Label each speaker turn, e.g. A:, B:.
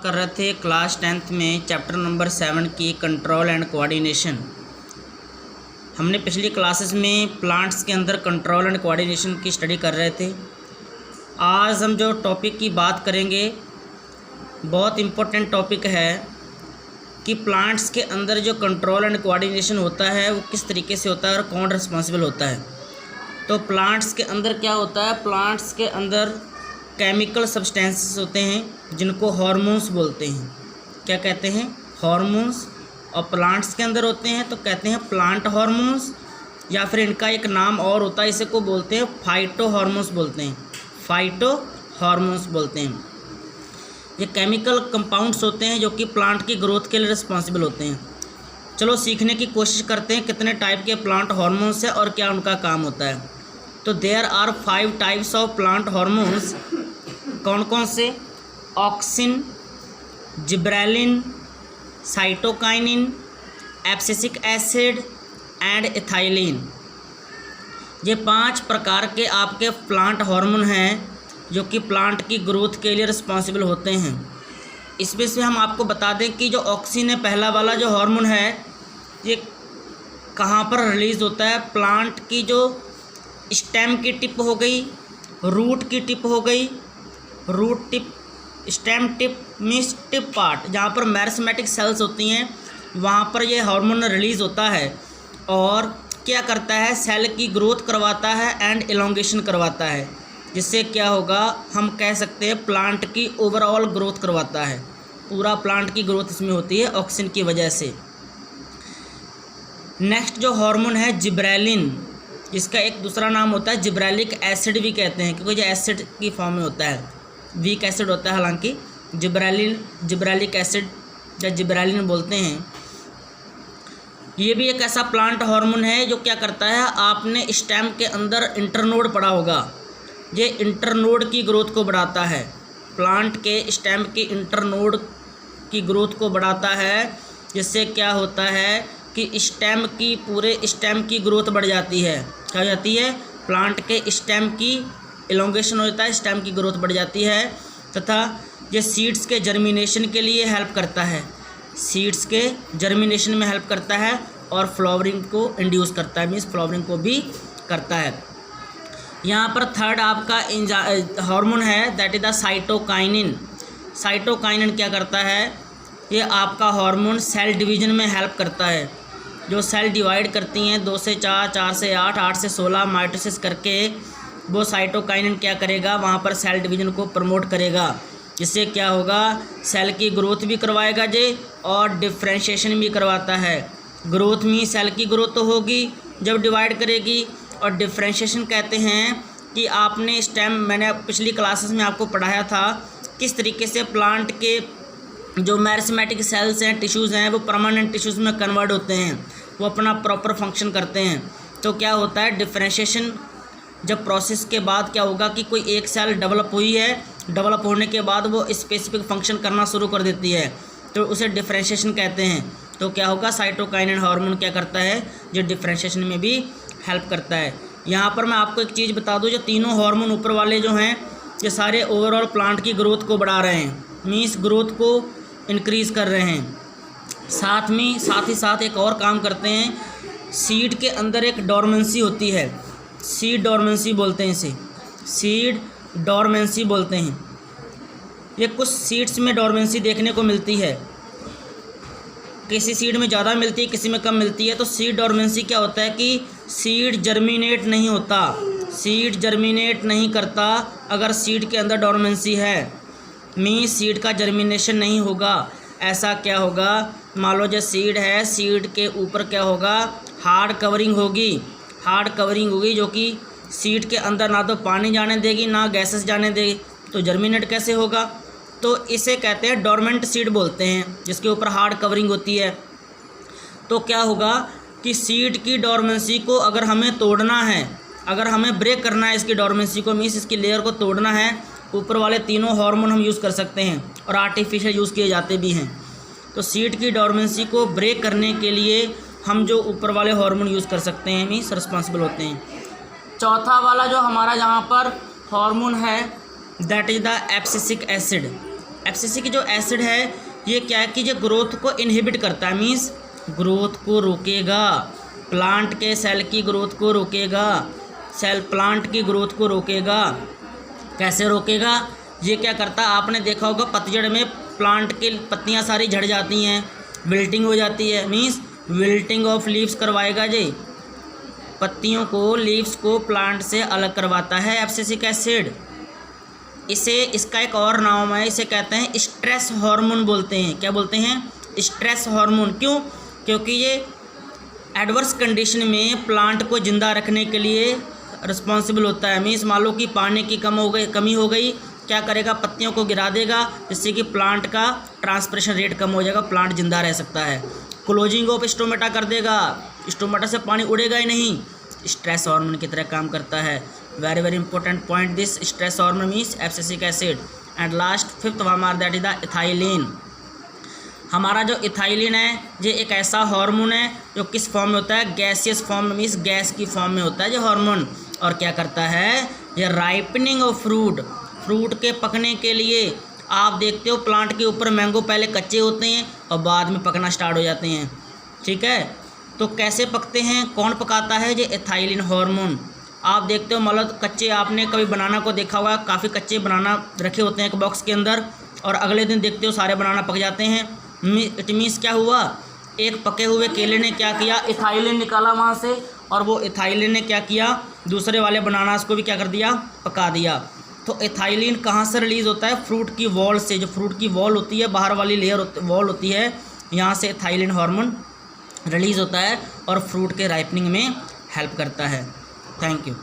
A: कर रहे थे क्लास 10th में चैप्टर नंबर 7 की कंट्रोल एंड कोऑर्डिनेशन। हमने पिछली क्लासेस में प्लांट्स के अंदर कंट्रोल एंड कोऑर्डिनेशन की स्टडी कर रहे थे। आज हम जो टॉपिक की बात करेंगे बहुत इम्पोर्टेंट टॉपिक है कि प्लांट्स के अंदर जो कंट्रोल एंड कोऑर्डिनेशन होता है वो किस तरीके से होता है और कौन रिस्पॉन्सिबल होता है। तो प्लांट्स के अंदर क्या होता है, प्लांट्स के अंदर केमिकल सब्सटेंसेस होते हैं जिनको हार्मोन्स बोलते हैं। क्या कहते हैं? हार्मोन्स। और प्लांट्स के अंदर होते हैं तो कहते हैं प्लांट हार्मोन्स, या फिर इनका एक नाम और होता है, इसे को बोलते हैं फाइटो हार्मोन्स बोलते हैं। फाइटो हार्मोन्स बोलते हैं। ये केमिकल कंपाउंड्स होते हैं जो कि प्लांट की ग्रोथ के लिए रिस्पॉन्सिबल होते हैं। चलो सीखने की कोशिश करते हैं कितने टाइप के प्लांट हार्मोन्स हैं और क्या उनका काम होता है। तो there are 5 types of plant hormones. कौन कौन से? Auxin, gibberellin, cytokinin, abscisic acid and ethylene. ये 5 प्रकार के आपके प्लांट हार्मोन हैं जो कि प्लांट की ग्रोथ के लिए रिस्पॉन्सिबल होते हैं। इसमें से हम आपको बता दें कि जो ऑक्सिन है, पहला वाला जो हार्मोन है, ये कहाँ पर रिलीज़ होता है? प्लांट की जो स्टेम की टिप हो गई, रूट की टिप हो गई, root tip, stem tip means tip part, जहाँ पर मेरिस्टेमेटिक सेल्स होती हैं वहाँ पर ये हार्मोन रिलीज़ होता है और क्या करता है? सेल की ग्रोथ करवाता है एंड इलोंगेशन करवाता है, जिससे क्या होगा, हम कह सकते हैं प्लांट की ओवरऑल ग्रोथ करवाता है। पूरा प्लांट की ग्रोथ इसमें होती है ऑक्सीजन की वजह से। नेक्स्ट जो हार्मोन है जिब्रेलिन, इसका एक दूसरा नाम होता है जिब्रेलिक एसिड भी कहते हैं, क्योंकि जो एसिड की फॉर्म में होता है, वीक एसिड होता है हालांकि। जिब्रेलिक एसिड या जिब्रेलिन बोलते हैं। ये भी एक ऐसा प्लांट हार्मोन है जो क्या करता है, आपने स्टेम के अंदर इंटरनोड पढ़ा होगा, ये इंटरनोड की ग्रोथ को बढ़ाता है। प्लांट के स्टेम की इंटरनोड की ग्रोथ को बढ़ाता है, जिससे क्या होता है कि स्टेम की, पूरे स्टेम की ग्रोथ बढ़ जाती है। क्या हो जाती है? प्लांट के स्टेम की इलोंगेशन हो जाता है, स्टेम की ग्रोथ बढ़ जाती है। तथा ये सीड्स के जर्मिनेशन के लिए हेल्प करता है, सीड्स के जर्मिनेशन में हेल्प करता है और फ्लावरिंग को इंड्यूस करता है, मीन्स फ्लावरिंग को भी करता है। यहाँ पर थर्ड आपका हार्मोन है, that is the cytokinin. Cytokinin क्या करता है? ये आपका हार्मोन सेल डिवीजन में हेल्प करता है। जो सेल डिवाइड करती हैं 2 से 4, 4 से 8, 8 से 16 माइटोसिस करके, वो साइटोकाइनिन क्या करेगा, वहाँ पर सेल डिवीजन को प्रमोट करेगा, जिससे क्या होगा, सेल की ग्रोथ भी करवाएगा जे और डिफ्रेंशिएशन भी करवाता है। ग्रोथ में सेल की ग्रोथ तो होगी जब डिवाइड करेगी, और डिफ्रेंशिएशन कहते हैं कि आपने स्टेम, मैंने पिछली क्लासेस में आपको पढ़ाया था किस तरीके से प्लांट के जो मेरिस्टेमेटिक सेल्स हैं, टिश्यूज़ हैं, वो परमानेंट टिश्यूज़ में कन्वर्ट होते हैं, वो अपना प्रॉपर फंक्शन करते हैं। तो क्या होता है, डिफ्रेंशिएशन जब प्रोसेस के बाद क्या होगा कि कोई एक सेल डेवलप हुई है, डेवलप होने के बाद वो स्पेसिफिक फंक्शन करना शुरू कर देती है, तो उसे डिफ्रेंशिएशन कहते हैं। तो क्या होगा, साइटोकाइनिन हार्मोन क्या करता है, जो डिफ्रेंशिएशन में भी हेल्प करता है। यहाँ पर मैं आपको एक चीज़ बता दूँ, जो तीनों हार्मोन ऊपर वाले जो हैं, ये सारे ओवरऑल प्लांट की ग्रोथ को बढ़ा रहे हैं, मीन्स ग्रोथ को इंक्रीज़ कर रहे हैं। साथ ही साथ एक और काम करते हैं, सीड के अंदर एक डोरमेंसी होती है, सीड डोरमेंसी बोलते हैं इसे, सीड डोरमेंसी बोलते हैं। ये कुछ सीड्स में डोरमेंसी देखने को मिलती है, किसी सीड में ज़्यादा मिलती है, किसी में कम मिलती है। तो सीड डोरमेंसी क्या होता है कि सीड जर्मिनेट नहीं होता, सीड जर्मिनेट नहीं करता अगर सीड के अंदर डोरमेंसी है, मीन्स सीड का जर्मिनेशन नहीं होगा। ऐसा क्या होगा, मान लो जो सीड है, सीड के ऊपर क्या होगा, हार्ड कवरिंग होगी, हार्ड कवरिंग होगी जो कि सीड के अंदर ना तो पानी जाने देगी ना गैसेस जाने देगी, तो जर्मिनेट कैसे होगा? तो इसे कहते हैं डोरमेंट सीड बोलते हैं, जिसके ऊपर हार्ड कवरिंग होती है। तो क्या होगा कि सीड की डोरमेंसी को अगर हमें तोड़ना है, अगर हमें ब्रेक करना है इसकी डोरमेंसी को, मीन्स इसकी लेयर को तोड़ना है, ऊपर वाले तीनों हार्मोन हम यूज़ कर सकते हैं और आर्टिफिशियल यूज़ किए जाते भी हैं। तो सीड की डोरमेंसी को ब्रेक करने के लिए हम जो ऊपर वाले हार्मोन यूज़ कर सकते हैं, मीन्स रिस्पॉन्सिबल होते हैं। चौथा वाला जो हमारा जहाँ पर हार्मोन है, that is the abscisic acid. FCC की जो एसिड है ये क्या है कि ये ग्रोथ को इनहिबिट करता है, मीन्स ग्रोथ को रोकेगा, प्लांट के सेल की ग्रोथ को रोकेगा, सेल प्लांट की ग्रोथ को रोकेगा। कैसे रोकेगा? ये क्या करता है, आपने देखा होगा पतझड़ में प्लांट की पत्तियां सारी झड़ जाती हैं, विल्टिंग हो जाती है, मीन्स विल्टिंग ऑफ लीव्स करवाएगा जी, पत्तियों को, लीव्स को प्लांट से अलग करवाता है एब्सिसिक एसिड। इसे, इसका एक और नाम है, इसे कहते हैं स्ट्रेस हार्मोन बोलते हैं। क्या बोलते हैं? Stress hormone. क्यों? क्योंकि ये एडवर्स कंडीशन में प्लांट को ज़िंदा रखने के लिए रिस्पॉन्सिबल होता है। मीन्स मान लो कि पानी की कमी हो गई, क्या करेगा? पत्तियों को गिरा देगा, जिससे कि प्लांट का ट्रांसपिरेशन रेट कम हो जाएगा, प्लांट जिंदा रह सकता है। क्लोजिंग ऑफ स्टोमेटा कर देगा, स्टोमेटा से पानी उड़ेगा ही नहीं, स्ट्रेस हार्मोन की तरह काम करता है। Very very important point this stress hormone means abscisic acid. And last fifth हमारा दैट इज द इथाइलिन। हमारा जो इथाइलिन है ये एक ऐसा हार्मोन है जो किस फॉर्म में होता है? गैसियस फॉर्म में, मीन्स गैस की फॉर्म में होता है ये हार्मोन। और क्या करता है? ये राइपनिंग ऑफ फ्रूट के पकने के लिए, आप देखते हो प्लांट के ऊपर मैंगो पहले कच्चे होते हैं और बाद में पकना स्टार्ट हो जाते हैं, ठीक है? तो कैसे पकते हैं, कौन पकाता है? ये एथाइलिन हार्मोन। आप देखते हो मतलब कच्चे, आपने कभी बनाना को देखा होगा, काफ़ी कच्चे बनाना रखे होते हैं एक बॉक्स के अंदर, और अगले दिन देखते हो सारे बनाना पक जाते हैं। इट मीन्स क्या हुआ? एक पके हुए केले ने क्या किया? इथाइलिन निकाला वहाँ से, और वो इथाइलिन ने क्या किया? दूसरे वाले बनानास को भी क्या कर दिया? पका दिया। तो इथाइलिन कहाँ से रिलीज़ होता है? फ्रूट की वॉल से। जो फ्रूट की वॉल होती है, बाहर वाली लेयर वॉल होती है, यहाँ से इथाइलिन हार्मोन रिलीज़ होता है और फ्रूट के राइपनिंग में हेल्प करता है। Thank you.